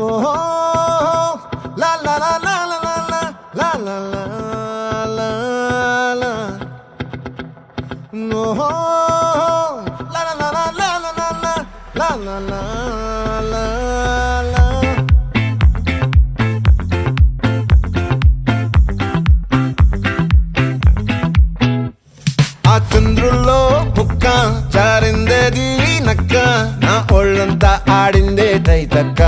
ఓహో లా లా లా లా లా లా లా లా లా లా ఓహో లా లా లా లా లా లా లా లా లా లా లా ఆ చంద్రుల్లో ముక్క జారిందేది నక్క నా ఒళ్ళంతా ఆడిందే తైతక్క